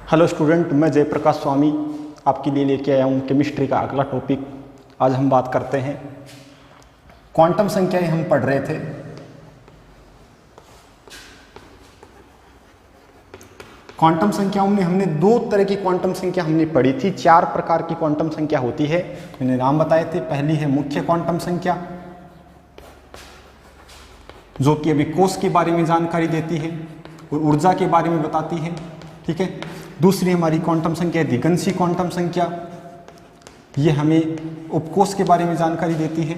Hello student, मैं जयप्रकाश स्वामी आपके लिए लेके आया हूँ केमिस्ट्री का अगला टॉपिक। आज हम बात करते हैं क्वांटम संख्याएं। हम पढ़ रहे थे क्वांटम संख्याओं में हमने दो तरह की क्वांटम संख्या हमने पढ़ी थी। चार प्रकार की क्वांटम संख्या होती है, मैंने नाम बताए थे। पहली है मुख्य क्वांटम संख्या, जो कि अभी कोश के बारे में जानकारी देती है और ऊर्जा के बारे में बताती है। ठीक है। दूसरी हमारी क्वांटम संख्या है दिगंशी क्वांटम संख्या, ये हमें उपकोश के बारे में जानकारी देती है।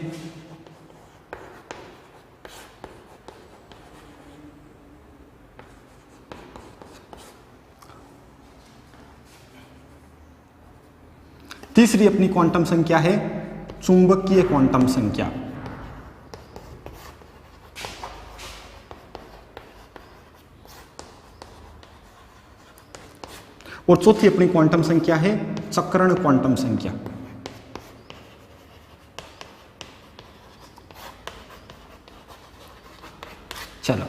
तीसरी अपनी क्वांटम संख्या है चुंबकीय क्वांटम संख्या। और चौथी अपनी क्वांटम संख्या है चक्रण क्वांटम संख्या। चलो,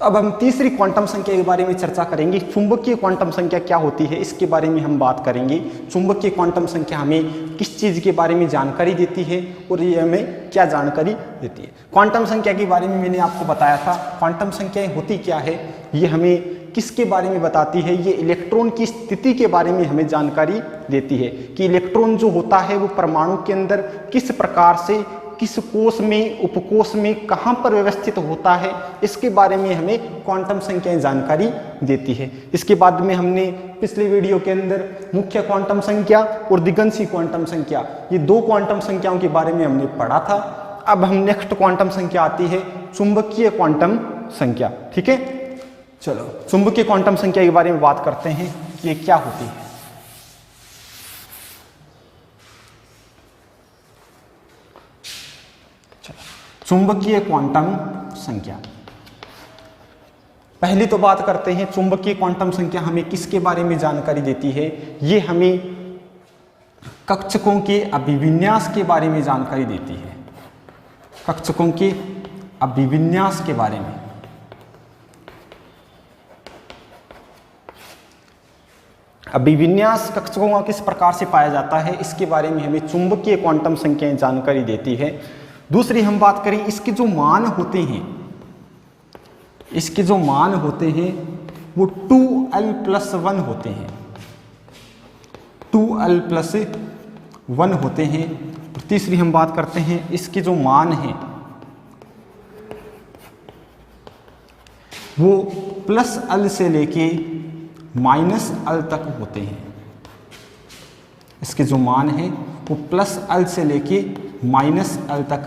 अब हम तीसरी क्वांटम संख्या के बारे में चर्चा करेंगे। चुंबकीय क्वांटम संख्या क्या होती है, इसके बारे में हम बात करेंगे। चुंबकीय क्वांटम संख्या हमें किस चीज के बारे में जानकारी देती है और ये हमें क्या जानकारी देती है। क्वांटम संख्या के बारे में मैंने आपको बताया था। क्वांटम संख्याएं होती क्या है, ये हमें किसके बारे में बताती है, ये इलेक्ट्रॉन की स्थिति के बारे में हमें जानकारी देती है कि इलेक्ट्रॉन जो होता है वो परमाणु के अंदर किस प्रकार से, किस कोश में, उपकोश में, कहाँ पर व्यवस्थित होता है, इसके बारे में हमें क्वांटम संख्याएं जानकारी देती है। इसके बाद में हमने पिछले वीडियो के अंदर मुख्य क्वांटम संख्या और दिगंशी क्वांटम संख्या, ये दो क्वांटम संख्याओं के बारे में हमने पढ़ा था। अब हम नेक्स्ट क्वांटम संख्या आती है चुंबकीय क्वांटम संख्या। ठीक है। चलो, चुंबकीय क्वांटम संख्या के बारे में बात करते हैं कि ये क्या होती है। चलो, चुंबकीय क्वांटम संख्या, पहली तो बात करते हैं चुंबकीय क्वांटम संख्या हमें किसके बारे में जानकारी देती है। ये हमें कक्षकों के अभिविन्यास के बारे में जानकारी देती है। कक्षकों के अभिविन्यास के बारे में। अभिविन्यास कक्षकों का किस प्रकार से पाया जाता है, इसके बारे में हमें चुंबकीय क्वांटम संख्याएं जानकारी देती है। दूसरी हम बात करें इसके जो मान होते हैं, इसके जो मान होते हैं वो 2l+1 होते हैं। 2l+1 होते हैं। और तीसरी हम बात करते हैं इसके जो मान हैं वो +l से लेके -l तक होते हैं। इसके जो मान है वो +l से लेके -l तक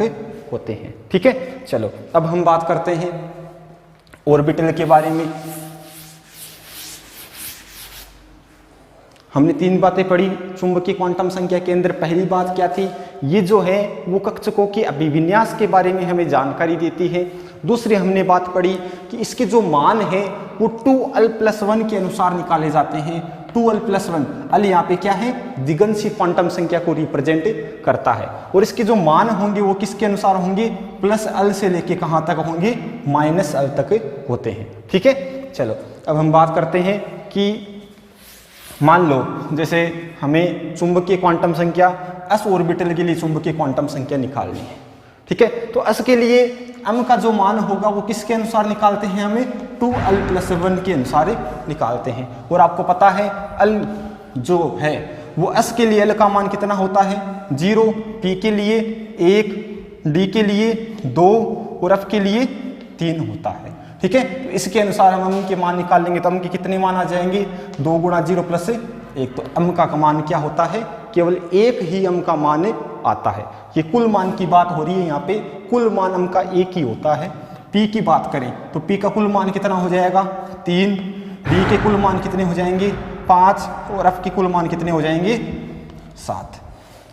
होते हैं। ठीक है। चलो, अब हम बात करते हैं ऑर्बिटल के बारे में। हमने तीन बातें पढ़ी चुंबकीय क्वांटम संख्या के अंदर। पहली बात क्या थी, ये जो है वो कक्षकों के अभिविन्यास के बारे में हमें जानकारी देती है। दूसरी हमने बात पढ़ी कि इसके जो मान है वो 2l+1 के अनुसार निकाले जाते हैं। 2l+1, अल यहाँ पे क्या है, दिगंशी क्वांटम संख्या को रिप्रेजेंट करता है। और इसके जो मान होंगे वो किसके अनुसार होंगे, +l से लेके कहाँ तक होंगे, -l तक होते हैं। ठीक है। चलो, अब हम बात करते हैं कि मान लो जैसे हमें चुंबकीय क्वांटम संख्या s ऑर्बिटल के लिए चुंबकीय क्वांटम संख्या निकालनी है। ठीक है। तो s के लिए m का जो मान होगा वो किसके अनुसार निकालते हैं, हमें 2l+1 के अनुसार निकालते हैं। और आपको पता है l जो है वो s के लिए l का मान कितना होता है, 0, p के लिए 1, d के लिए 2 और f के लिए 3 होता है। ठीक है। तो इसके अनुसार हम m के मान निकाल लेंगे तो m के कितने मान आ जाएंगे, 2 × 0 + 1। तो m का मान क्या होता है, केवल एक ही m का मान आता है। ये कुल मान की बात हो रही है, यहाँ पे कुल मान m का एक ही होता है। p की बात करें तो p का कुल मान कितना हो जाएगा, 3, d के कुल मान कितने हो जाएंगे, 5 और f के कुल मान कितने हो जाएंगे, 7।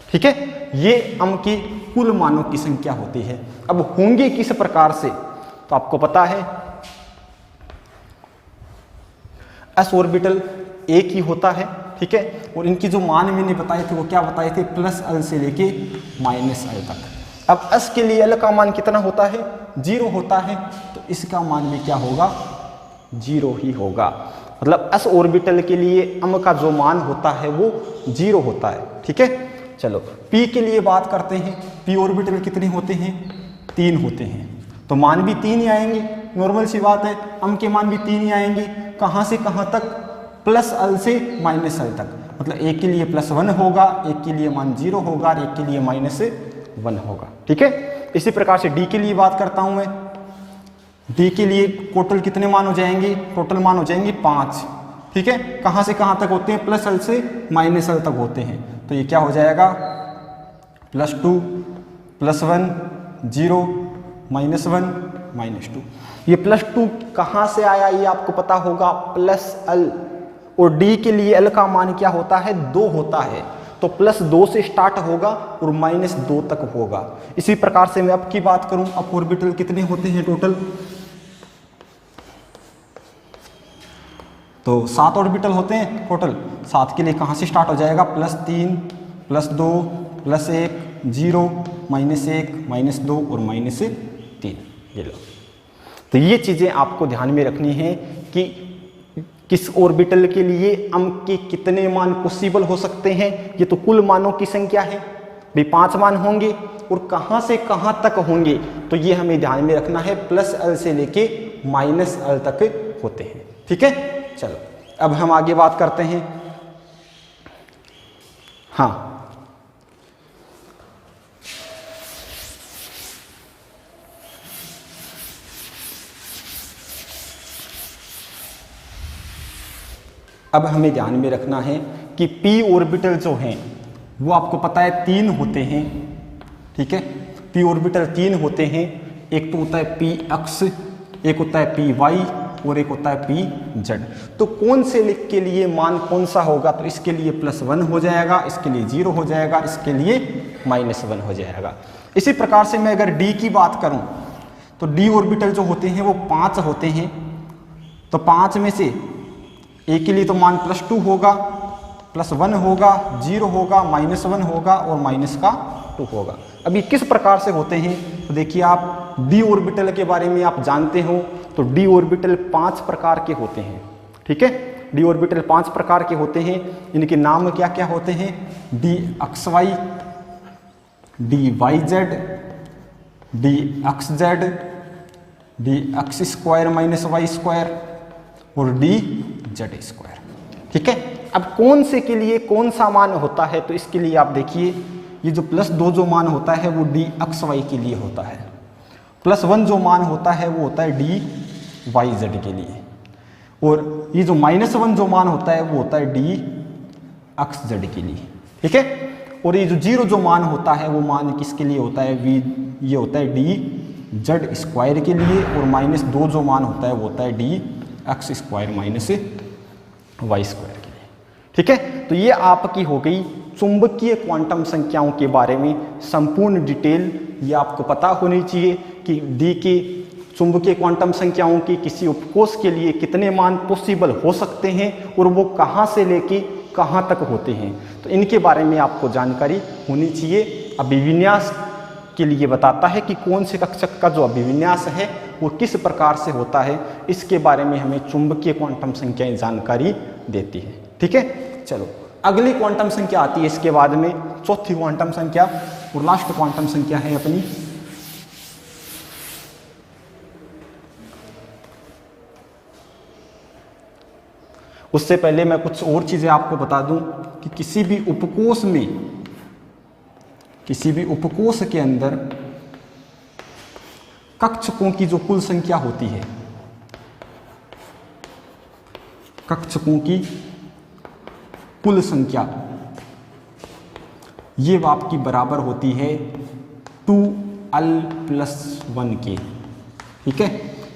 ठीक है। ये m की कुल मानों की संख्या होती है। अब होंगे किस प्रकार से, तो आपको पता है s ऑर्बिटल एक ही होता है। ठीक है। और इनकी जो मान मैंने बताए थे वो क्या बताए थे, +l से लेके -l तक। अब s के लिए l का मान कितना होता है, 0 होता है। तो इसका मान भी क्या होगा, 0 ही होगा। मतलब s ऑर्बिटल के लिए m का जो मान होता है वो 0 होता है। ठीक है, चलो p के लिए बात करते हैं। p ऑर्बिटल कितने होते हैं? 3 होते हैं, तो मान भी 3 ही आएंगे, नॉर्मल सी बात है। m के मान भी 3 ही आएंगे, कहाँ से कहाँ तक? प्लस l से माइनस l तक, मतलब एक के लिए +1 होगा, एक के लिए मान 0 होगा और एक के लिए -1 होगा। ठीक है, इसी प्रकार से d के लिए बात करता हूं मैं। d के लिए टोटल कितने मान हो जाएंगे? टोटल मान हो जाएंगे 5। ठीक है, कहाँ से कहाँ तक होते हैं? प्लस l से माइनस l तक होते हैं, तो ये क्या हो जाएगा? +2 +1 0 -1 -2। ये +2 कहाँ से आया ये आपको पता होगा, +l। और d के लिए l का मान क्या होता है? 2 होता है, तो +2 से स्टार्ट होगा और -2 तक होगा। इसी प्रकार से मैं अब की बात करूं, अब ऑर्बिटल कितने होते हैं टोटल? तो 7 ऑर्बिटल होते हैं टोटल। 7 के लिए कहाँ से स्टार्ट हो जाएगा? +3 +2 +1 0 -1 -2 और -3। ये लो, तो ये चीज़ें आपको ध्यान में रखनी है कि किस ऑर्बिटल के लिए m के कितने मान पॉसिबल हो सकते हैं। ये तो कुल मानों की संख्या है भाई, 5 मान होंगे और कहाँ से कहाँ तक होंगे, तो ये हमें ध्यान में रखना है। +l से लेके -l तक होते हैं। ठीक है, चलो अब हम आगे बात करते हैं। हाँ, अब हमें ध्यान में रखना है कि p ऑर्बिटल जो हैं वो आपको पता है 3 होते हैं। ठीक है, p ऑर्बिटल 3 होते हैं। एक तो होता है px, एक होता है py और एक होता है pz। तो कौन से लिख के लिए मान कौन सा होगा? तो इसके लिए +1 हो जाएगा, इसके लिए 0 हो जाएगा, इसके लिए -1 हो जाएगा। इसी प्रकार से मैं अगर d की बात करूं तो d ऑर्बिटल जो होते हैं वो 5 होते हैं। तो 5 में से a के लिए तो मान +2 होगा, +1 होगा, 0 होगा, -1 होगा और -2 होगा। अभी किस प्रकार से होते हैं? तो देखिए, आप d ऑर्बिटल के बारे में आप जानते हो, तो d ऑर्बिटल 5 प्रकार के होते हैं। ठीक है, d ऑर्बिटल 5 प्रकार के होते हैं। इनके नाम क्या क्या होते हैं? dxy, dyz, dxz, dx² -y² और dz²। ठीक है, अब कौन से के लिए कौन सा मान होता है? तो इसके लिए आप देखिए, ये जो +2 जो मान होता है वो dxy के लिए होता है। +1 जो मान होता है वो होता है dyz के लिए, और ये जो -1 जो मान होता है वो होता है dxz के लिए। ठीक है, और ये जो 0 जो मान होता है वो मान किसके लिए होता है? ये होता है dz² के लिए, और -2 जो मान होता है वो होता है dx² -y² के लिए। ठीक है, तो ये आपकी हो गई चुंबकीय क्वांटम संख्याओं के बारे में संपूर्ण डिटेल। ये आपको पता होनी चाहिए कि डी के चुंबकीय क्वांटम संख्याओं की किसी उपकोष के लिए कितने मान पॉसिबल हो सकते हैं और वो कहाँ से लेके कहाँ तक होते हैं। तो इनके बारे में आपको जानकारी होनी चाहिए। अभिविन्यास के लिए बताता है कि कौन से कक्षक का जो अभिविन्यास है वो किस प्रकार से होता है, इसके बारे में हमें चुंबकीय क्वांटम संख्याएं जानकारी देती है। ठीक है, चलो अगली क्वांटम संख्या आती है इसके बाद में, चौथी क्वांटम संख्या और लास्ट क्वांटम संख्या है अपनी उससे पहले मैं कुछ और चीजें आपको बता दूं कि किसी भी उपकोष के अंदर कक्षकों की जो कुल संख्या होती है, कक्षकों की कुल संख्या, ये आपकी बराबर होती है 2l+1 के। ठीक है,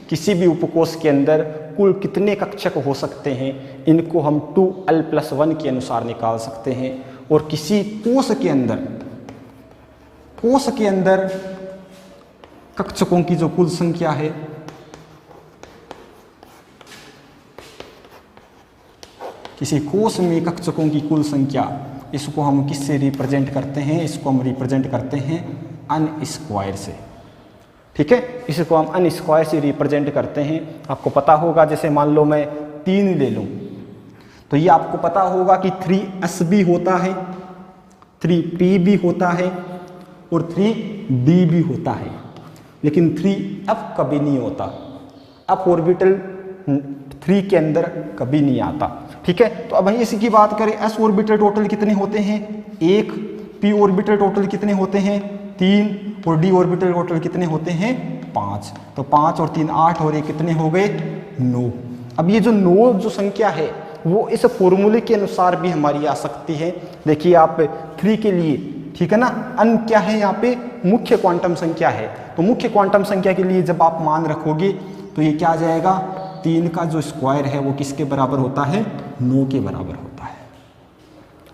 किसी भी उपकोष के अंदर कुल कितने कक्षक हो सकते हैं, इनको हम 2l+1 के अनुसार निकाल सकते हैं। और किसी कोष के अंदर कक्षकों की जो कुल संख्या है, किसी कोष में कक्षकों की कुल संख्या, इसको हम किससे रिप्रेजेंट करते हैं? इसको हम रिप्रेजेंट करते हैं n² से। ठीक है, इसको हम n² से रिप्रेजेंट करते हैं। आपको पता होगा, जैसे मान लो मैं 3 ले लूँ तो ये आपको पता होगा कि 3s भी होता है, 3p भी होता है और 3d भी होता है, लेकिन 3f कभी नहीं होता। f ऑर्बिटल 3 के अंदर कभी नहीं आता। ठीक है, तो अब हम इसी की बात करें, s ऑर्बिटल टोटल कितने होते हैं 1, p ऑर्बिटल टोटल कितने होते हैं 3 और d ऑर्बिटल टोटल कितने होते हैं 5। तो 5 और 3 8 और ये कितने हो गए 9। अब ये जो 9 जो संख्या है वो इस फॉर्मूले के अनुसार भी हमारी आ सकती है। देखिए आप 3 के लिए, ठीक है ना, अन क्या है यहाँ पे मुख्य क्वांटम संख्या है, तो मुख्य क्वांटम संख्या के लिए जब आप मान रखोगे तो ये क्या आ जाएगा 3 का जो स्क्वायर है वो किसके बराबर होता है 9 के बराबर होता है।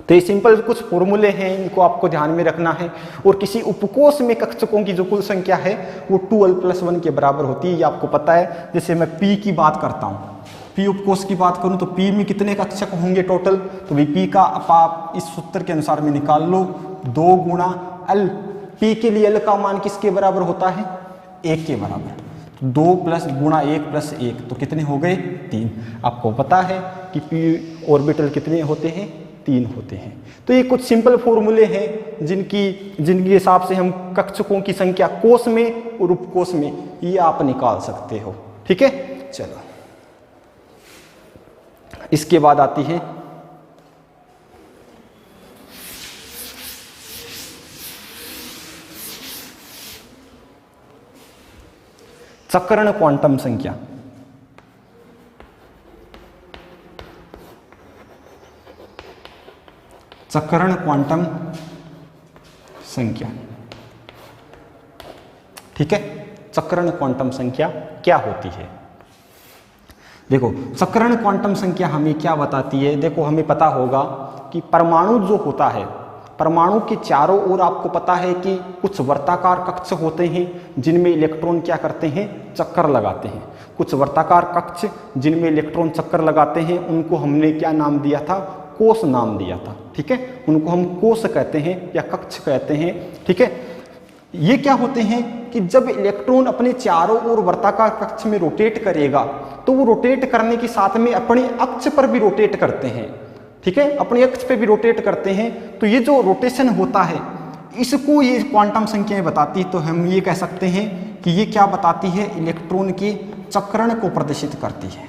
तो ये सिंपल कुछ फॉर्मूले हैं, इनको आपको ध्यान में रखना है। और किसी उपकोष में कक्षकों की जो कुल संख्या है वो 2l+1 के बराबर होती है, ये आपको पता है। जैसे मैं p की बात करता हूँ, p उपकोष की बात करूँ तो p में कितने कक्षक होंगे टोटल, तो भाई p का आप इस सूत्र के अनुसार में निकाल लो 2 गुणा l। p के लिए l का मान किसके बराबर होता है 1 के बराबर, 2 प्लस गुणा 1 प्लस 1 तो कितने हो गए 3। आपको पता है कि p ऑर्बिटल कितने होते हैं 3 होते हैं। तो ये कुछ सिंपल फॉर्मूले हैं जिनके हिसाब से हम कक्षकों की संख्या कोष में और उपकोष में ये आप निकाल सकते हो। ठीक है, चलो इसके बाद आती है चक्रण क्वांटम संख्या। चक्रण क्वांटम संख्या, ठीक है, चक्रण क्वांटम संख्या क्या होती है। देखो चक्रण क्वांटम संख्या हमें क्या बताती है, देखो हमें पता होगा कि परमाणु जो होता है, परमाणु के चारों ओर आपको पता है कि कुछ वर्ताकार कक्ष होते हैं जिनमें इलेक्ट्रॉन क्या करते हैं चक्कर लगाते हैं। कुछ वर्ताकार कक्ष जिनमें इलेक्ट्रॉन चक्कर लगाते हैं उनको हमने क्या नाम दिया था कोष नाम दिया था। ठीक है, उनको हम कोष कहते हैं या कक्ष कहते हैं। ठीक है, ये क्या होते हैं कि जब इलेक्ट्रॉन अपने चारों ओर वर्ताकार कक्ष में रोटेट करेगा तो वो रोटेट करने के साथ में अपने अक्ष पर भी रोटेट करते हैं। ठीक है, अपने अक्ष पे भी रोटेट करते हैं। तो ये जो रोटेशन होता है इसको ये क्वांटम संख्याएं बताती है। तो हम ये कह सकते हैं कि ये क्या बताती है इलेक्ट्रॉन के चक्रण को प्रदर्शित करती है।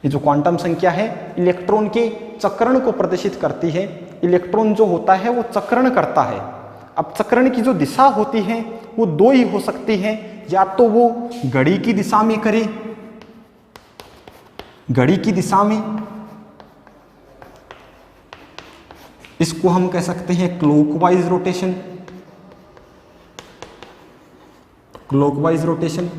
ये जो क्वांटम संख्या है इलेक्ट्रॉन के चक्रण को प्रदर्शित करती है। इलेक्ट्रॉन जो होता है वो चक्रण करता है। अब चक्रण की जो दिशा होती है वो 2 ही हो सकती है, या तो वो घड़ी की दिशा में करे, घड़ी की दिशा में, इसको हम कह सकते हैं क्लॉकवाइज रोटेशन, क्लॉकवाइज रोटेशन।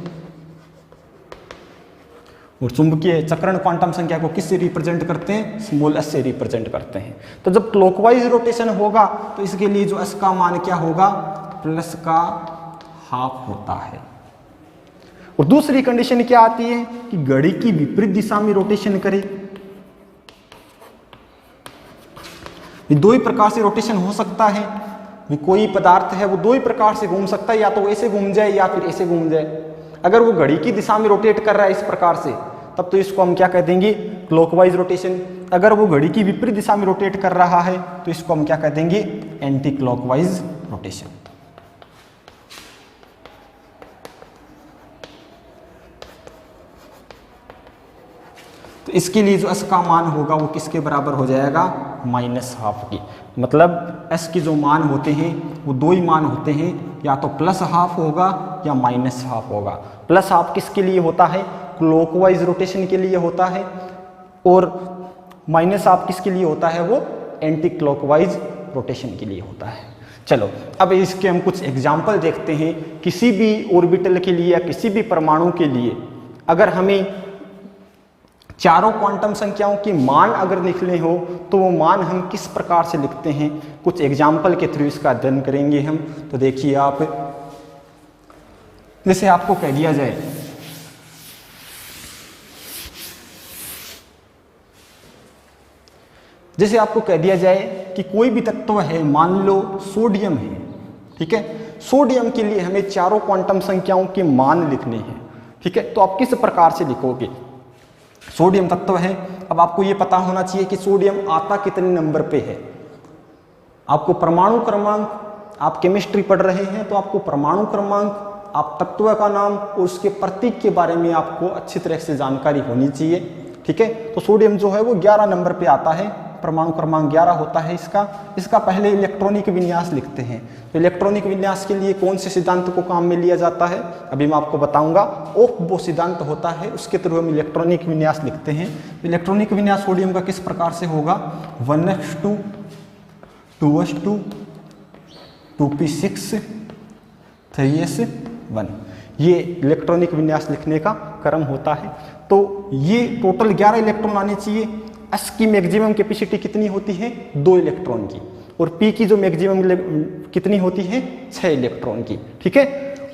और चुंबकीय चक्रण क्वांटम संख्या को किससे रिप्रेजेंट करते हैं स्मॉल s से रिप्रेजेंट करते हैं। तो जब क्लॉकवाइज रोटेशन होगा तो इसके लिए जो s का मान क्या होगा प्लस का हाफ होता है। और दूसरी कंडीशन क्या आती है कि घड़ी की विपरीत दिशा में रोटेशन करे। 2 ही प्रकार से रोटेशन हो सकता है, कोई पदार्थ है वो 2 ही प्रकार से घूम सकता है, या तो ऐसे घूम जाए या फिर ऐसे घूम जाए। अगर वो घड़ी की दिशा में रोटेट कर रहा है इस प्रकार से तब तो इसको हम क्या कह देंगे क्लॉकवाइज रोटेशन। अगर वो घड़ी की विपरीत दिशा में रोटेट कर रहा है तो इसको हम क्या कह देंगे एंटी क्लॉकवाइज रोटेशन। तो इसके लिए जो s का मान होगा वो किसके बराबर हो जाएगा -12 की। मतलब s के जो मान होते हैं वो 2 ही मान होते हैं, या तो +12 होगा या -12 होगा। +12 किसके लिए होता है क्लॉकवाइज रोटेशन के लिए होता है, और -12 किसके लिए होता है वो एंटी क्लॉकवाइज रोटेशन के लिए होता है। चलो अब इसके हम कुछ एग्जाम्पल देखते हैं। किसी भी ऑर्बिटल के लिए या किसी भी परमाणु के लिए अगर हमें चारों क्वांटम संख्याओं के मान अगर लिखने हो तो वो मान हम किस प्रकार से लिखते हैं, कुछ एग्जाम्पल के थ्रू इसका अध्ययन करेंगे हम। तो देखिए आप, जैसे आपको कह दिया जाए कि कोई भी तत्व है, मान लो सोडियम है, ठीक है, सोडियम के लिए हमें चारों क्वांटम संख्याओं के मान लिखने हैं। ठीक है, तो आप किस प्रकार से लिखोगे, सोडियम तत्व है, अब आपको ये पता होना चाहिए कि सोडियम आता कितने नंबर पे है। आपको परमाणु क्रमांक, आप केमिस्ट्री पढ़ रहे हैं तो आपको परमाणु क्रमांक, आप तत्व का नाम और उसके प्रतीक के बारे में आपको अच्छी तरह से जानकारी होनी चाहिए, ठीक है। तो सोडियम जो है वो 11 नंबर पे आता है, परमाणु क्रमांक 11 होता है इसका पहले इलेक्ट्रॉनिक विन्यास लिखते हैं। तो इलेक्ट्रॉनिक विन्यास के लिए कौन से सिद्धांत को काम में लिया जाता है, अभी मैं आपको बताऊंगा। वो सिद्धांत होता है, उसके थ्रू हम इलेक्ट्रॉनिक विन्यास लिखते हैं। इलेक्ट्रॉनिक विन्यास सोडियम का किस प्रकार से होगा, 1s2 2s2 2p6 3s1, ये इलेक्ट्रॉनिक विन्यास लिखने का क्रम होता है। तो ये टोटल 11 इलेक्ट्रॉन आने चाहिए। s की मैक्सिमम कैपेसिटी कितनी होती है, 2 इलेक्ट्रॉन की, और p की जो मैक्सिमम कितनी होती है, 6 इलेक्ट्रॉन की, ठीक है।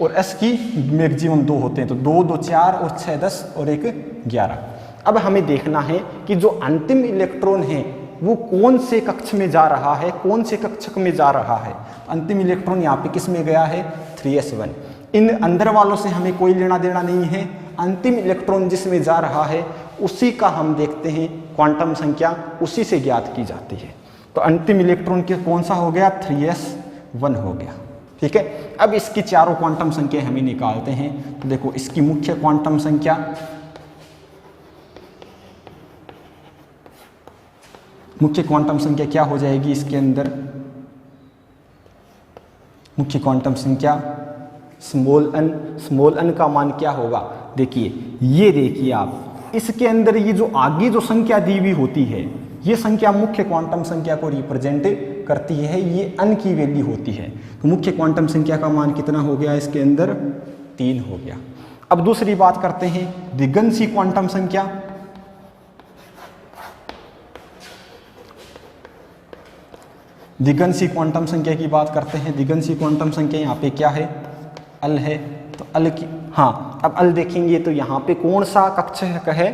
और s की मैक्सिमम 2 होते हैं, तो 2 2 4 और 6 10 और 1 11। अब हमें देखना है कि जो अंतिम इलेक्ट्रॉन है वो कौन से कक्ष में जा रहा है, कौन से कक्षक में जा रहा है। अंतिम इलेक्ट्रॉन यहाँ पे किस में गया है, 3s1। इन अंदर वालों से हमें कोई लेना देना नहीं है, अंतिम इलेक्ट्रॉन जिसमें जा रहा है उसी का हम देखते हैं क्वांटम संख्या, उसी से ज्ञात की जाती है। तो अंतिम इलेक्ट्रॉन के कौन सा हो गया, 3s1 हो गया, ठीक है। अब इसकी चारों क्वांटम संख्या हमें निकालते हैं। तो देखो इसकी मुख्य क्वांटम संख्या, मुख्य क्वांटम संख्या क्या हो जाएगी इसके अंदर, मुख्य क्वांटम संख्या स्मॉल n का मान क्या होगा, देखिए ये देखिए आप, इसके अंदर ये जो आगे जो संख्या दी हुई होती है ये संख्या मुख्य क्वांटम संख्या को रिप्रेजेंट करती है, ये n की वैल्यू होती है। तो मुख्य क्वांटम संख्या का मान कितना हो गया इसके अंदर, 3 हो गया। अब दूसरी बात करते हैं द्विगंशी क्वांटम संख्या। द्विगंशी क्वांटम संख्या की बात करते हैं। द्विगंशी क्वांटम संख्या यहाँ पे क्या है, अल है। तो अल की, हाँ अब अल देखेंगे तो यहाँ पे कौन सा कक्षक है,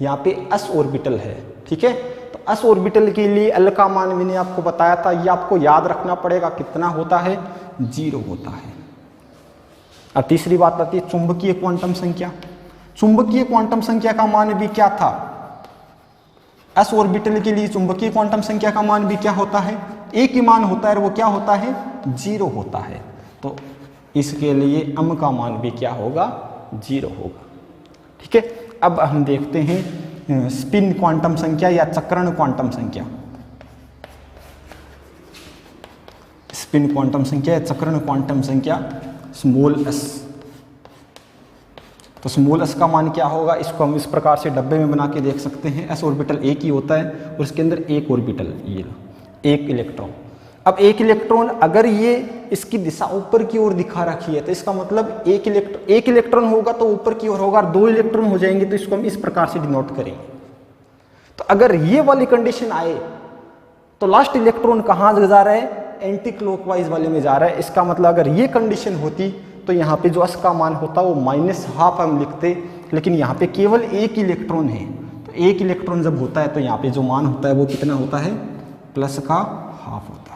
यहाँ पे s ऑर्बिटल है, ठीक है। तो s ऑर्बिटल के लिए अल का मान मैंने आपको बताया था, ये आपको याद रखना पड़ेगा, कितना होता है, 0 होता है। अब तीसरी बात आती है चुंबकीय क्वांटम संख्या। चुंबकीय क्वांटम संख्या का मान भी क्या था, s ऑर्बिटल के लिए चुंबकीय क्वांटम संख्या का मान भी क्या होता है, एक ही मान होता है, और वो क्या होता है, 0 होता है। तो इसके लिए m का मान भी क्या होगा, 0 होगा, ठीक है। अब हम देखते हैं स्पिन क्वांटम संख्या या चक्रण क्वांटम संख्या। स्पिन क्वांटम संख्या या चक्रण क्वांटम संख्या स्मॉल s। तो स्मॉल s का मान क्या होगा, इसको हम इस प्रकार से डब्बे में बना के देख सकते हैं। s ऑर्बिटल एक ही होता है और इसके अंदर एक ऑर्बिटल, ये एक इलेक्ट्रॉन। अब एक इलेक्ट्रॉन अगर ये इसकी दिशा ऊपर की ओर दिखा रखी है तो इसका मतलब एक इलेक्ट्रॉन होगा तो ऊपर की ओर होगा, और 2 इलेक्ट्रॉन हो जाएंगे तो इसको हम इस प्रकार से डिनोट करेंगे। तो अगर ये वाली कंडीशन आए तो लास्ट इलेक्ट्रॉन कहाँ जा रहा है, एंटी क्लॉकवाइज वाले में जा रहा है। इसका मतलब अगर ये कंडीशन होती तो यहाँ पे जो s का मान होता वो -12 हम लिखते, लेकिन यहाँ पे केवल एक इलेक्ट्रॉन है। तो एक इलेक्ट्रॉन जब होता है तो यहाँ पे जो मान होता है वो कितना होता है, +½ होता है।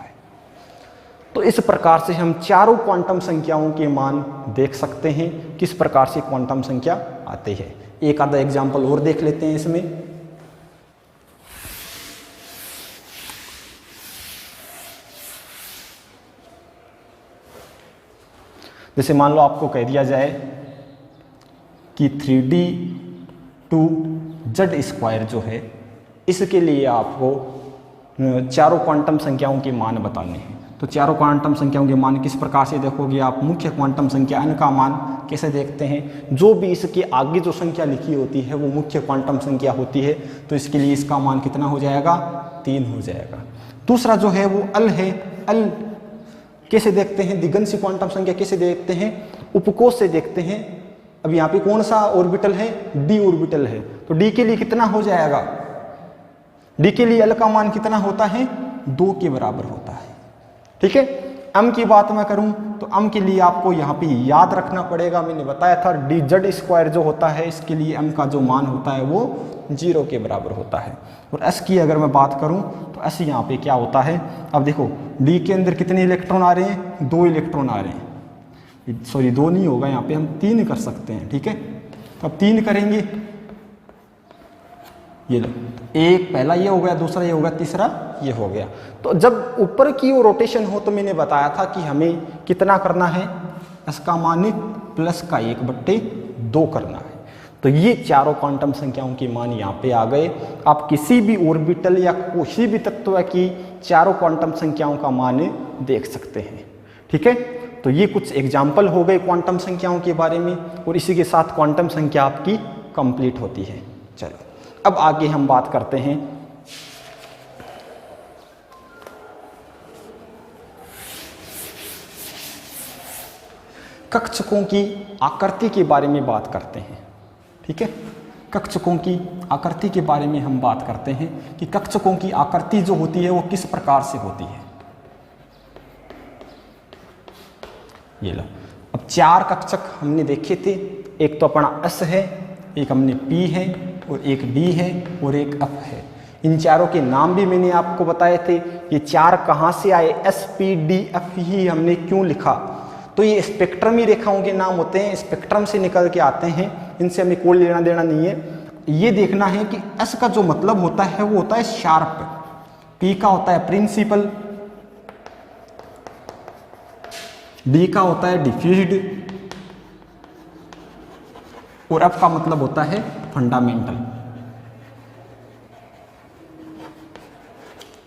तो इस प्रकार से हम चारों क्वांटम संख्याओं के मान देख सकते हैं, किस प्रकार से क्वांटम संख्या आते हैं। एक आधा एग्जाम्पल और देख लेते हैं इसमें। जैसे मान लो आपको कह दिया जाए कि 3d2z² जो है, इसके लिए आपको चारों क्वांटम संख्याओं के मान बताने हैं। तो चारों क्वांटम संख्याओं के मान किस प्रकार से देखोगे आप, मुख्य क्वांटम संख्या n का मान कैसे देखते हैं, जो भी इसके आगे जो संख्या लिखी होती है वो मुख्य क्वांटम संख्या होती है। तो इसके लिए इसका मान कितना हो जाएगा, 3 हो जाएगा। दूसरा जो है वो अल है। अल कैसे देखते हैं, द्विगंशी क्वांटम संख्या कैसे देखते हैं, उपकोष से देखते हैं। अब यहाँ पे कौन सा ऑर्बिटल है, d ऑर्बिटल है। तो d के लिए कितना हो जाएगा, d के लिए अल का मान कितना होता है, 2 के बराबर होता है, ठीक है। m की बात मैं करूं तो m के लिए आपको यहाँ पे याद रखना पड़ेगा, मैंने बताया था dz² जो होता है इसके लिए m का जो मान होता है वो 0 के बराबर होता है। और s की अगर मैं बात करूं तो s यहाँ पे क्या होता है, अब देखो d के अंदर कितने इलेक्ट्रॉन आ रहे हैं, 2 इलेक्ट्रॉन आ रहे हैं, सॉरी 2 नहीं होगा, यहाँ पे हम 3 कर सकते हैं, ठीक है। तो अब 3 करेंगे ये लो, एक पहला ये हो गया, दूसरा ये हो गया, तीसरा ये हो गया। तो जब ऊपर की वो रोटेशन हो तो मैंने बताया था कि हमें कितना करना है, s का मान प्लस का 1/2 करना है। तो ये चारों क्वांटम संख्याओं के मान यहाँ पे आ गए। आप किसी भी ऑर्बिटल या किसी भी तत्व की चारों क्वांटम संख्याओं का मान देख सकते हैं। ठीक है, तो ये कुछ एग्जाम्पल हो गए क्वांटम संख्याओं के बारे में, और इसी के साथ क्वांटम संख्या आपकी कंप्लीट होती है। चलो अब आगे हम बात करते हैं कक्षकों की आकृति के बारे में बात करते हैं। ठीक है, कक्षकों की आकृति के बारे में हम बात करते हैं कि कक्षकों की आकृति जो होती है वो किस प्रकार से होती है। ये लो, अब 4 कक्षक हमने देखे थे, एक तो अपना S है, एक हमने P है, और एक D है, और एक F है। इन चारों के नाम भी मैंने आपको बताए थे। ये 4 कहाँ से आए, S P D F ही हमने क्यों लिखा, तो ये स्पेक्ट्रमी रेखाओं के नाम होते हैं, स्पेक्ट्रम से निकल के आते हैं, इनसे हमें कोई लेना देना नहीं है। ये देखना है कि S का जो मतलब होता है वो होता है शार्प, P का होता है प्रिंसिपल, D का होता है डिफ्यूज्ड, और F का मतलब होता है फंडामेंटल।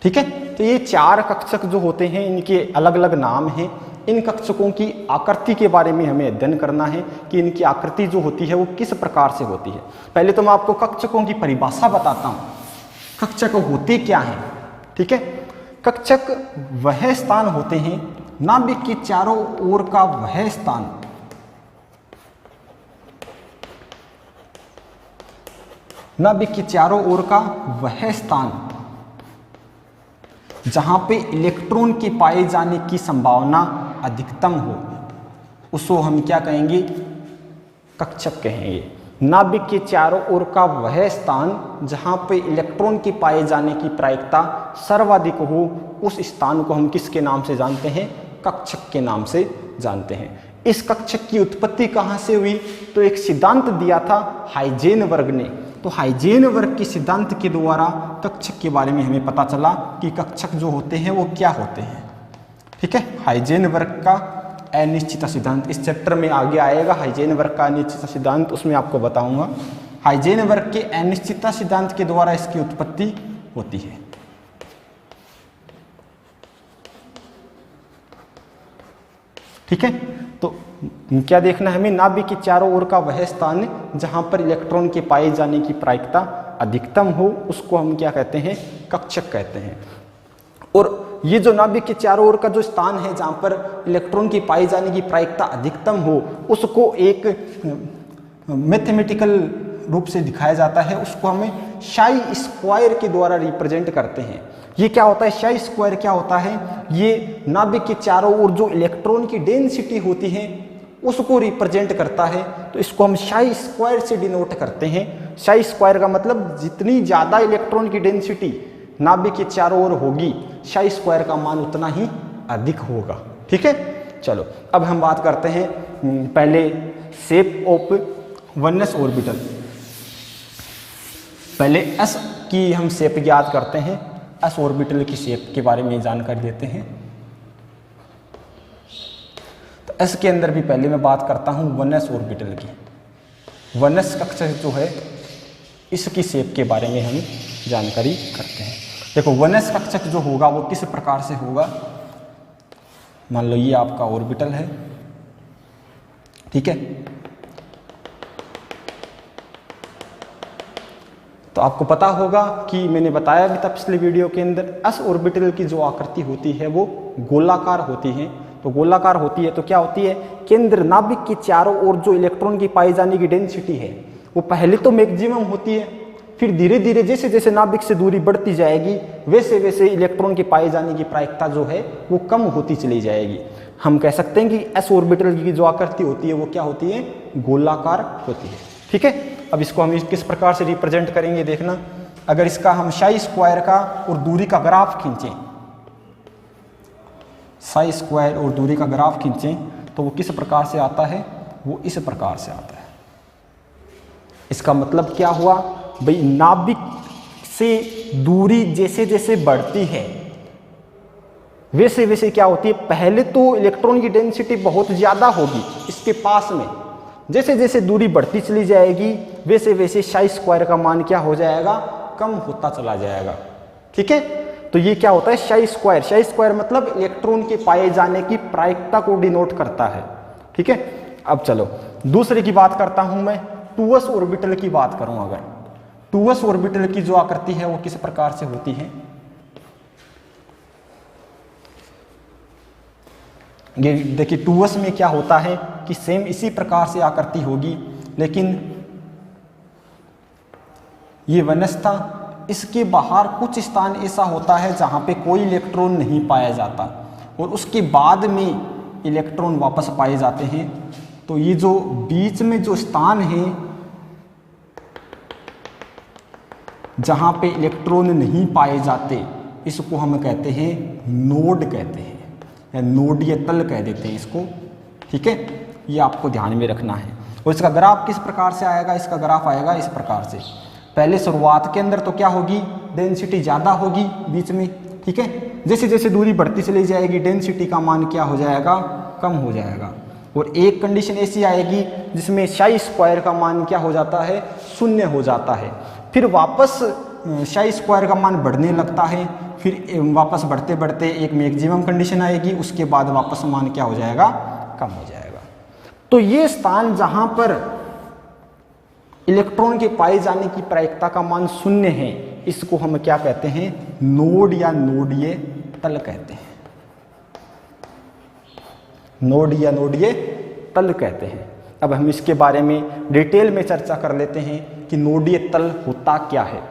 ठीक है, तो ये 4 कक्षक जो होते हैं इनके अलग अलग नाम हैं। इन कक्षकों की आकृति के बारे में हमें अध्ययन करना है कि इनकी आकृति जो होती है वो किस प्रकार से होती है। पहले तो मैं आपको कक्षकों की परिभाषा बताता हूँ, कक्षक होते क्या हैं। ठीक है, कक्षक वह स्थान होते हैं, नाभिक के चारों ओर का वह स्थान नाभिक के चारों ओर का वह स्थान जहां पे इलेक्ट्रॉन के पाए जाने की संभावना अधिकतम हो, उसको हम क्या कहेंगे, कक्षक कहेंगे। नाभिक के चारों ओर का वह स्थान जहां पे इलेक्ट्रॉन के पाए जाने की प्रायिकता सर्वाधिक हो, उस स्थान को हम किसके नाम से जानते हैं, कक्षक के नाम से जानते हैं। इस कक्षक की उत्पत्ति कहाँ से हुई, तो एक सिद्धांत दिया था हाइजेनबर्ग ने। तो हाइजेनबर्ग के सिद्धांत के द्वारा कक्षक के बारे में हमें पता चला कि कक्षक जो होते हैं वो क्या होते हैं। ठीक है, हाइजेनबर्ग का अनिश्चित सिद्धांत इस चैप्टर में आगे आएगा। हाइजेनबर्ग का अनिश्चित सिद्धांत उसमें आपको बताऊंगा। हाइजेनबर्ग के अनिश्चित सिद्धांत के द्वारा इसकी उत्पत्ति होती है। ठीक है, तो क्या देखना है हमें, नाभिक के चारों ओर का वह स्थान जहां पर इलेक्ट्रॉन के पाए जाने की प्रायिकता अधिकतम हो, उसको हम क्या कहते हैं, कक्षक कहते हैं। और ये जो नाभिक के चारों ओर का जो स्थान है जहां पर इलेक्ट्रॉन की पाए जाने की प्रायिकता अधिकतम हो, उसको एक मैथमेटिकल रूप से दिखाया जाता है, उसको हमें शाई स्क्वायर के द्वारा रिप्रेजेंट करते हैं। ये क्या होता है, शाई स्क्वायर क्या होता है, ये नाभिक के चारों ओर जो इलेक्ट्रॉन की डेंसिटी होती है उसको रिप्रेजेंट करता है। तो इसको हम शाई स्क्वायर से डिनोट करते हैं। शाई स्क्वायर का मतलब जितनी ज़्यादा इलेक्ट्रॉन की डेंसिटी नाभिक के चारों ओर होगी, शाई स्क्वायर का मान उतना ही अधिक होगा। ठीक है, चलो अब हम बात करते हैं पहले शेप ऑफ वनस ऑर्बिटल। पहले एस की हम शेप याद करते हैं, एस ऑर्बिटल की शेप के बारे में जानकारी देते हैं। तो एस के अंदर भी पहले मैं बात करता हूं वनस ऑर्बिटल की। वनस कक्षक जो है इसकी शेप के बारे में हम जानकारी करते हैं। देखो वनस कक्षक जो होगा वो किस प्रकार से होगा, मान लो ये आपका ऑर्बिटल है, ठीक है, तो आपको पता होगा कि मैंने बताया भी था पिछले वीडियो के अंदर, एस ऑर्बिटल की जो आकृति होती है वो गोलाकार होती है। तो गोलाकार होती है तो क्या होती है, केंद्र नाभिक के चारों ओर जो इलेक्ट्रॉन की पाई जाने की डेंसिटी है वो पहले तो मैक्सिमम होती है, फिर धीरे धीरे जैसे जैसे नाभिक से दूरी बढ़ती जाएगी वैसे वैसे इलेक्ट्रॉन के पाए जाने की प्रायिकता जो है वो कम होती चली जाएगी। हम कह सकते हैं कि एस ऑर्बिटल की जो आकृति होती है वो क्या होती है, गोलाकार होती है। ठीक है, अब इसको हम किस प्रकार से रिप्रेजेंट करेंगे देखना। अगर इसका हम शाई स्क्वायर का और दूरी का ग्राफ खींचें, साई स्क्वायर और दूरी का ग्राफ खींचें तो वो किस प्रकार से आता है, वो इस प्रकार से आता है। इसका मतलब क्या हुआ भाई, नाभिक से दूरी जैसे जैसे बढ़ती है वैसे वैसे क्या होती है, पहले तो इलेक्ट्रॉन की डेंसिटी बहुत ज़्यादा होगी इसके पास में, जैसे जैसे दूरी बढ़ती चली जाएगी वैसे वैसे साई स्क्वायर का मान क्या हो जाएगा, कम होता चला जाएगा। ठीक है, तो ये क्या होता है साई स्क्वायर। साई स्क्वायर मतलब इलेक्ट्रॉन के पाए जाने की प्रायिकता को डिनोट करता है। ठीक है, अब चलो दूसरे की बात करता हूं मैं, 2s ऑर्बिटल की बात करूं अगर 2s ऑर्बिटल की जो आकृति है वो किस प्रकार से होती है। ये देखिए 2s में क्या होता है कि सेम इसी प्रकार से आकृति होगी, लेकिन ये 1s था, इसके बाहर कुछ स्थान ऐसा होता है जहां पे कोई इलेक्ट्रॉन नहीं पाया जाता और उसके बाद में इलेक्ट्रॉन वापस पाए जाते हैं। तो ये जो बीच में जो स्थान है जहां पे इलेक्ट्रॉन नहीं पाए जाते, इसको हम कहते हैं नोड कहते हैं, या नोडीय तल कह देते हैं इसको। ठीक है, ये आपको ध्यान में रखना है। और इसका ग्राफ किस प्रकार से आएगा, इसका ग्राफ आएगा इस प्रकार से। पहले शुरुआत के अंदर तो क्या होगी, डेंसिटी ज़्यादा होगी बीच में। ठीक है, जैसे जैसे दूरी बढ़ती चली जाएगी डेंसिटी का मान क्या हो जाएगा, कम हो जाएगा। और एक कंडीशन ऐसी आएगी जिसमें साई स्क्वायर का मान क्या हो जाता है, शून्य हो जाता है। फिर वापस साई स्क्वायर का मान बढ़ने लगता है, फिर वापस बढ़ते बढ़ते एक मैक्सिमम कंडीशन आएगी, उसके बाद वापस मान क्या हो जाएगा, कम हो जाएगा। तो ये स्थान जहां पर इलेक्ट्रॉन के पाए जाने की प्रायिकता का मान शून्य है, इसको हम क्या कहते हैं, नोड या नोडीय तल कहते हैं। नोड या नोडीय तल कहते हैं। अब हम इसके बारे में डिटेल में चर्चा कर लेते हैं कि नोडीय तल होता क्या है।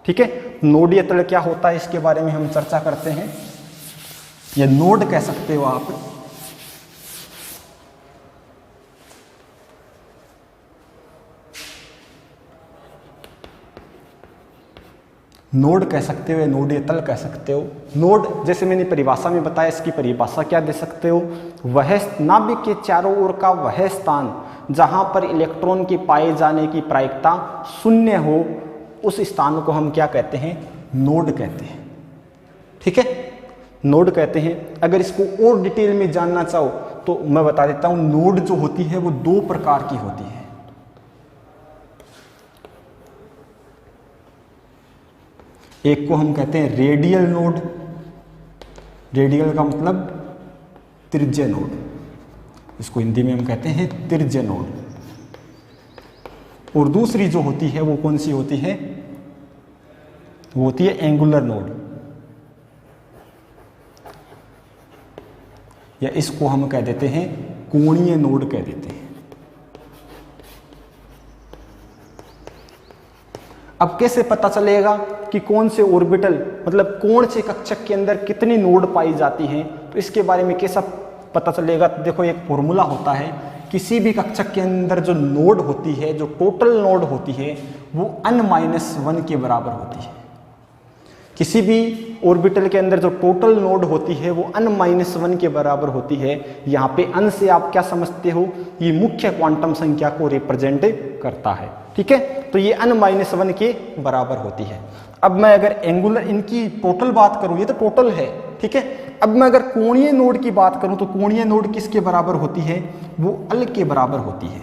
ठीक है, नोडीय तल क्या होता है इसके बारे में हम चर्चा करते हैं, या नोड कह सकते हो आप। नोड कह सकते हो या नोडीय तल कह सकते हो। नोड जैसे मैंने परिभाषा में बताया, इसकी परिभाषा क्या दे सकते हो, वह नाभिक के चारों ओर का वह स्थान जहां पर इलेक्ट्रॉन के पाए जाने की प्रायिकता शून्य हो, उस स्थान को हम क्या कहते हैं, नोड कहते हैं। ठीक है, नोड कहते हैं। अगर इसको और डिटेल में जानना चाहो तो मैं बता देता हूं, नोड जो होती है वो दो प्रकार की होती है। एक को हम कहते हैं रेडियल नोड, रेडियल का मतलब त्रिज्य नोड, इसको हिंदी में हम कहते हैं त्रिज्य नोड। और दूसरी जो होती है वो कौन सी होती है, वो होती है एंगुलर नोड, या इसको हम कह देते हैं कोणीय नोड कह देते हैं। अब कैसे पता चलेगा कि कौन से ऑर्बिटल मतलब कौन से कक्षक के अंदर कितनी नोड पाई जाती हैं, तो इसके बारे में कैसा पता चलेगा। देखो एक फॉर्मूला होता है, किसी भी कक्षक के अंदर जो नोड होती है, जो टोटल नोड होती है, वो n-1 के बराबर होती है। किसी भी ऑर्बिटल के अंदर जो टोटल नोड होती है वो n-1 के बराबर होती है। यहाँ पे n से आप क्या समझते हो, ये मुख्य क्वांटम संख्या को रिप्रेजेंट करता है। ठीक है, तो ये n-1 के बराबर होती है। अब मैं अगर एंगुलर इनकी टोटल बात करूं, ये तो टोटल है। ठीक है, अब मैं अगर कोणीय नोड की बात करूं तो कोणीय नोड किसके बराबर होती है, वो अल के बराबर होती है।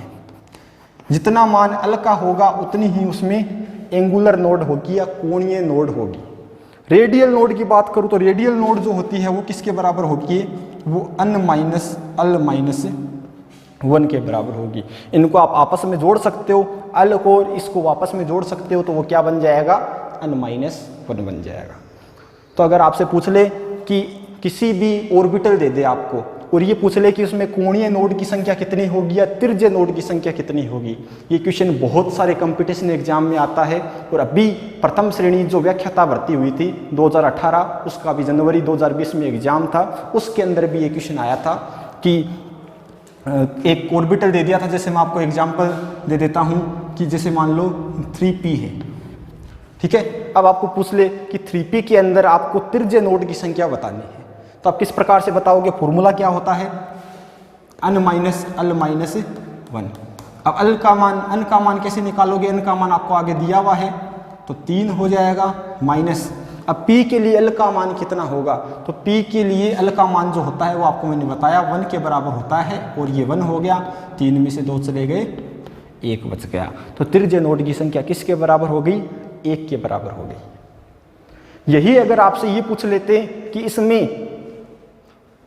जितना मान अल का होगा उतनी ही उसमें एंगुलर नोड होगी या कोणीय नोड होगी। रेडियल नोड की बात करूं तो रेडियल नोड जो होती है वो किसके बराबर होगी, वो n-1 के बराबर होगी। इनको आप आपस में जोड़ सकते हो, अल को और इसको आपस में जोड़ सकते हो, तो वो क्या बन जाएगा, n-1 बन जाएगा। तो अगर आपसे पूछ ले कि किसी भी ऑर्बिटल दे दे आपको और ये पूछ ले कि उसमें कोणीय नोड की संख्या कितनी होगी या त्रिज्य नोड की संख्या कितनी होगी, ये क्वेश्चन बहुत सारे कंपटीशन एग्जाम में आता है। और अभी प्रथम श्रेणी जो व्याख्याता भर्ती हुई थी 2018, उसका भी जनवरी 2020 में एग्जाम था, उसके अंदर भी ये क्वेश्चन आया था कि एक ऑर्बिटल दे दिया था। जैसे मैं आपको एग्जाम्पल दे देता हूँ कि जैसे मान लो 3p है। ठीक है, अब आपको पूछ ले कि 3p के अंदर आपको त्रिज्य नोड की संख्या बतानी है, तो आप किस प्रकार से बताओगे, फॉर्मूला क्या होता है, n-1। अब n का मान कैसे निकालोगे, n का मान आपको आगे दिया हुआ है, तो 3 हो जाएगा माइनस, अब p के लिए l का मान कितना होगा, तो p के लिए l का मान जो होता है वो आपको मैंने बताया 1 के बराबर होता है, और ये 1 हो गया, 3 में से 2 चले गए, 1 बच गया। तो त्रिज्य नोड की संख्या किसके बराबर हो गई, 1 के बराबर हो गई। यही अगर आपसे ये पूछ लेते कि इसमें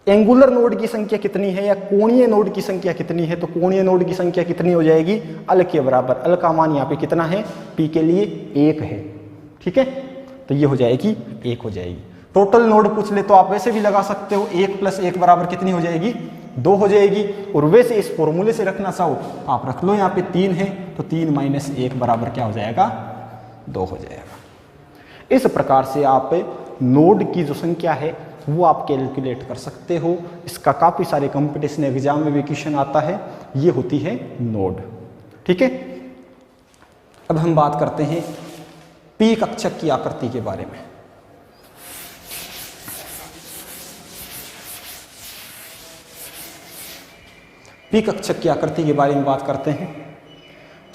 एंगुलर नोड की संख्या कितनी है या कोणीय नोड की संख्या कितनी है, तो कोणीय नोड की संख्या कितनी हो जाएगी, l के बराबर। l का मान यहाँ पे कितना है, p के लिए 1 है, ठीक है, तो ये हो जाएगी 1 हो जाएगी। टोटल नोड पूछ ले तो आप वैसे भी लगा सकते हो, 1 + 1 बराबर कितनी हो जाएगी, 2 हो जाएगी। और वैसे इस फॉर्मूले से रखना चाहो तो आप रख लो, यहाँ पे 3 है तो 3 - 1 बराबर क्या हो जाएगा, 2 हो जाएगा। इस प्रकार से आप नोड की जो संख्या है वो आप कैलकुलेट कर सकते हो। इसका काफ़ी सारे कंपटीशन एग्जाम में भी क्वेश्चन आता है, ये होती है नोड, ठीक है। अब हम बात करते हैं पी कक्षक की आकृति के बारे में। पी कक्षक की आकृति के बारे में बात करते हैं।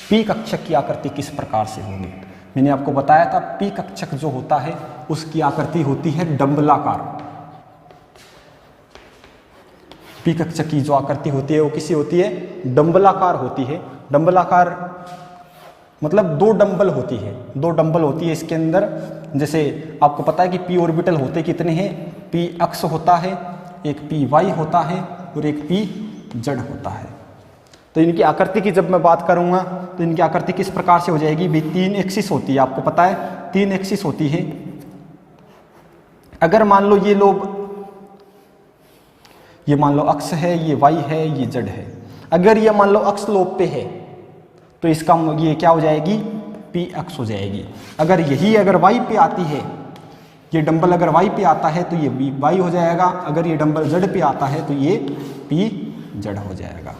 पी कक्षक की आकृति किस प्रकार से होगी, मैंने आपको बताया था पी कक्षक जो होता है उसकी आकृति होती है डंबलाकार। पी कक्षक की जो आकृति होती है वो किसी होती है, डंबलाकार होती है। डंबलाकार मतलब 2 डंबल होती है, 2 डंबल होती है इसके अंदर। जैसे आपको पता है कि पी ऑर्बिटल होते कितने हैं, पी अक्ष होता है, एक पी वाई होता है और एक पी जेड होता है। तो इनकी आकृति की जब मैं बात करूंगा तो इनकी आकृति किस प्रकार से हो जाएगी, भी 3 एक्सिस होती है, आपको पता है 3 एक्सिस होती है। अगर मान लो ये मान लो अक्ष है, ये वाई है, ये जेड है। अगर ये मान लो अक्ष लोब पे है तो इसका ये क्या हो जाएगी, पी अक्ष हो जाएगी। अगर वाई पे आती है, ये डंबल अगर वाई पे आता है तो ये वाई हो जाएगा। अगर ये डंबल जेड पे आता है तो ये पी जेड हो जाएगा।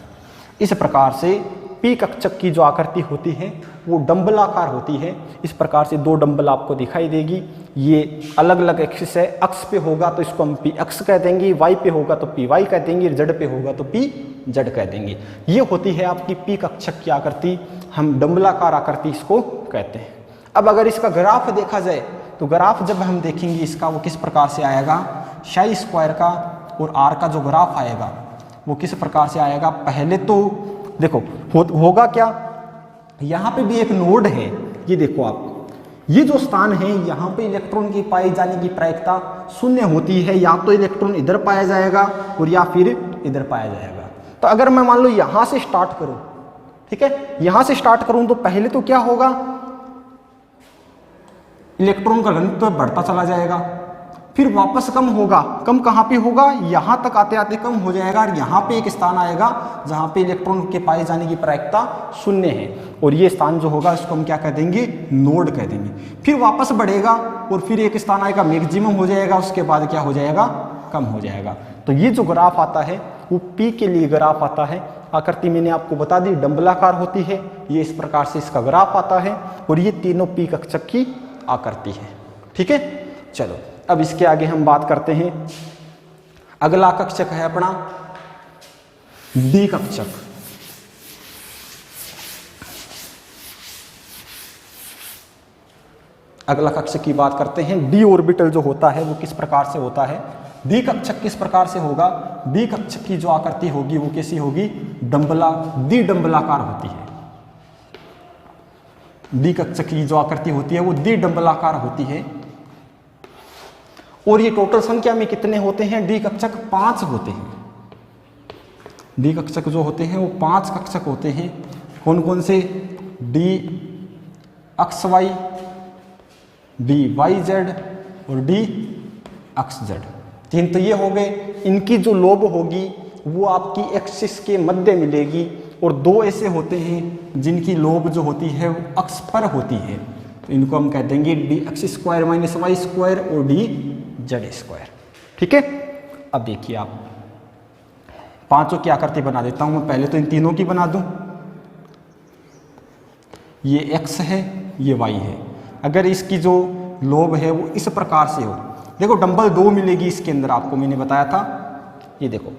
इस प्रकार से पी कक्षक की जो आकृति होती है वो डंबलाकार होती है। इस प्रकार से 2 डंबल आपको दिखाई देगी, ये अलग अलग एक्सिस है। अक्ष पे होगा तो इसको हम पी अक्ष कह देंगे, वाई पे होगा तो पी वाई कह देंगे, जेड पे होगा तो पी जेड कह देंगे। ये होती है आपकी पी कक्षक की आकृति, हम डंबलाकार आकृति इसको कहते हैं। अब अगर इसका ग्राफ देखा जाए तो ग्राफ जब हम देखेंगे इसका वो किस प्रकार से आएगा, साई स्क्वायर का और आर का जो ग्राफ आएगा वो किस प्रकार से आएगा। पहले तो देखो होगा क्या, यहाँ पे भी एक नोड है, ये देखो आप, ये जो स्थान है यहाँ पे इलेक्ट्रॉन की पाए जाने की प्रायिकता 0 होती है। या तो इलेक्ट्रॉन इधर पाया जाएगा और या फिर इधर पाया जाएगा। तो अगर मैं मान लो यहाँ से स्टार्ट करूँ, ठीक है, यहाँ से स्टार्ट करूँ तो पहले तो क्या होगा, इलेक्ट्रॉन का घनत्व बढ़ता चला जाएगा, फिर वापस कम होगा। कम कहाँ पे होगा, यहाँ तक आते आते कम हो जाएगा और यहाँ पे एक स्थान आएगा जहाँ पे इलेक्ट्रॉन के पाए जाने की प्रायिकता 0 है। और ये स्थान जो होगा इसको हम क्या कह देंगे, नोड कह देंगे। फिर वापस बढ़ेगा और फिर एक स्थान आएगा मैक्सिमम हो जाएगा, उसके बाद क्या हो जाएगा, कम हो जाएगा। तो ये जो ग्राफ आता है वो पी के लिए ग्राफ आता है। आकृति मैंने आपको बता दी डंबलाकार होती है, ये इस प्रकार से इसका ग्राफ आता है और ये तीनों पी कक्षक की आकृति है, ठीक है। चलो अब इसके आगे हम बात करते हैं। अगला कक्षक है अपना डी कक्षक। अगला कक्षक की बात करते हैं। डी ऑर्बिटल जो होता है वो किस प्रकार से होता है, डी कक्षक किस प्रकार से होगा। डी कक्षक की जो आकृति होगी वो कैसी होगी, द्विडंबलाकार होती है। डी कक्षक की जो आकृति होती है वो द्विडंबलाकार होती है। और ये टोटल संख्या में कितने होते हैं, डी कक्षक 5 होते हैं। डी कक्षक जो होते हैं वो 5 कक्षक होते हैं। कौन कौन से, डी अक्ष वाई, डी वाई जेड और डी अक्ष जेड। 3 तो ये हो गए। इनकी जो लोब होगी वो आपकी एक्सिस के मध्य मिलेगी। और 2 ऐसे होते हैं जिनकी लोब जो होती है वो अक्ष पर होती है, तो इनको हम कह देंगे D X square minus Y square और डी जेड स्क्वायर, ठीक है। अब देखिए आप, 5 की आकृति बना देता हूं मैं। पहले तो इन तीनों की बना दूं। ये x है, ये y है। अगर इसकी जो लोब है वो इस प्रकार से हो, देखो डंबल 2 मिलेगी इसके अंदर, आपको मैंने बताया था। ये देखो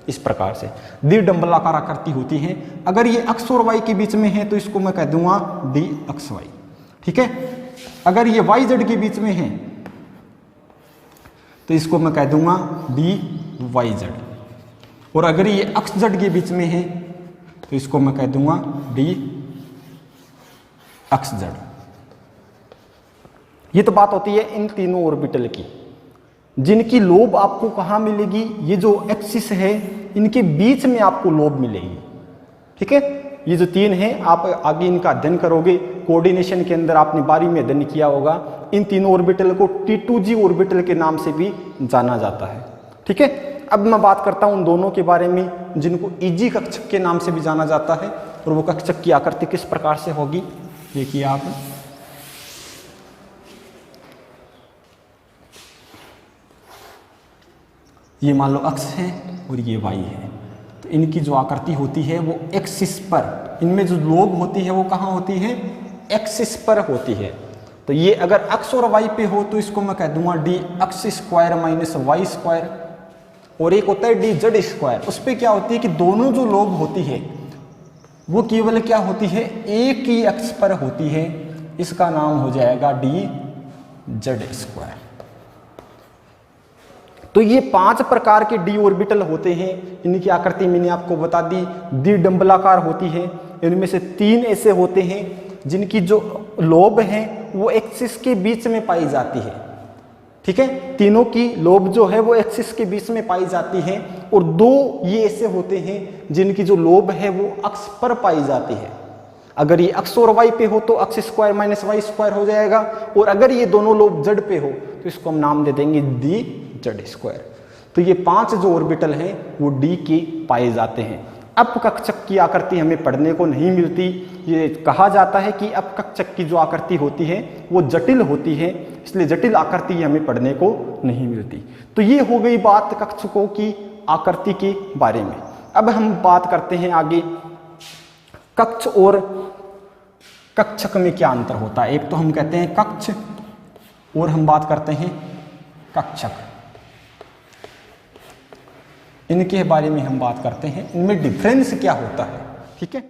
इस प्रकार से द्विडंबलाकार आकृति होती है। अगर ये x और y के बीच में है तो इसको मैं कह दूंगा डी अक्ष y, ठीक है। अगर ये वाई जेड के बीच में है तो इसको मैं कह दूंगा डी वाई जेड, और अगर ये अक्स जेड के बीच में है तो इसको मैं कह दूंगा डी अक्स जेड। ये तो बात होती है इन तीनों ऑर्बिटल की, जिनकी लोब आपको कहाँ मिलेगी, ये जो एक्सिस है इनके बीच में आपको लोब मिलेगी। ठीक है, ये जो तीन हैं आप आगे इनका अध्ययन करोगे, कोऑर्डिनेशन के अंदर आपने 12वीं में अध्ययन किया होगा। इन तीनों ऑर्बिटल को T2G ऑर्बिटल के नाम से भी जाना जाता है। ठीक है, अब मैं बात करता हूं उन दोनों के बारे में जिनको EG कक्षक के नाम से भी जाना जाता है, और वो कक्षक की आकृति किस प्रकार से होगी देखिए आप। ये मान लो अक्ष है और ये वाई है, तो इनकी जो आकृति होती है वो एक्सिस पर, इनमें जो लोब होती है वो कहाँ होती है, एक्सिस पर होती है। तो ये अगर अक्ष और वाई पे हो तो इसको मैं कह दूंगा डी अक्स स्क्वायर माइनस वाई स्क्वायर, और एक होता है डी जेड स्क्वायर, उस पर क्या होती है कि दोनों जो लोब होती है वो केवल क्या होती है, एक ही अक्ष पर होती है, इसका नाम हो जाएगा डी जेड स्क्वायर। तो ये 5 प्रकार के डी ऑर्बिटल होते हैं, इनकी आकृति मैंने आपको बता दी, द्विडंबलाकार होती है। इनमें से 3 ऐसे होते हैं जिनकी जो लोब है वो एक्सिस के बीच में पाई जाती है। ठीक है, तीनों की लोब जो है वो एक्सिस के बीच में पाई जाती है, और 2 ये ऐसे होते हैं जिनकी जो लोब है वो अक्ष पर पाई जाती है। अगर ये अक्ष और वाई पे हो तो अक्स स्क्वायर माइनस वाई स्क्वायर हो जाएगा, और अगर ये दोनों लोब जेड पे हो तो इसको हम नाम दे देंगे डी जेड स्क्वायर। तो ये 5 जो ऑर्बिटल हैं वो डी के पाए जाते हैं। अपकक्षक की आकृति हमें पढ़ने को नहीं मिलती, ये कहा जाता है कि अपकक्षक की जो आकृति होती है वो जटिल होती है, इसलिए जटिल आकृति हमें पढ़ने को नहीं मिलती। तो ये हो गई बात कक्षकों की आकृति के बारे में। अब हम बात करते हैं आगे कक्ष और कक्षक में क्या अंतर होता है। एक तो हम कहते हैं कक्ष और हम बात करते हैं कक्षक, इनके बारे में हम बात करते हैं, इनमें डिफरेंस क्या होता है। ठीक है।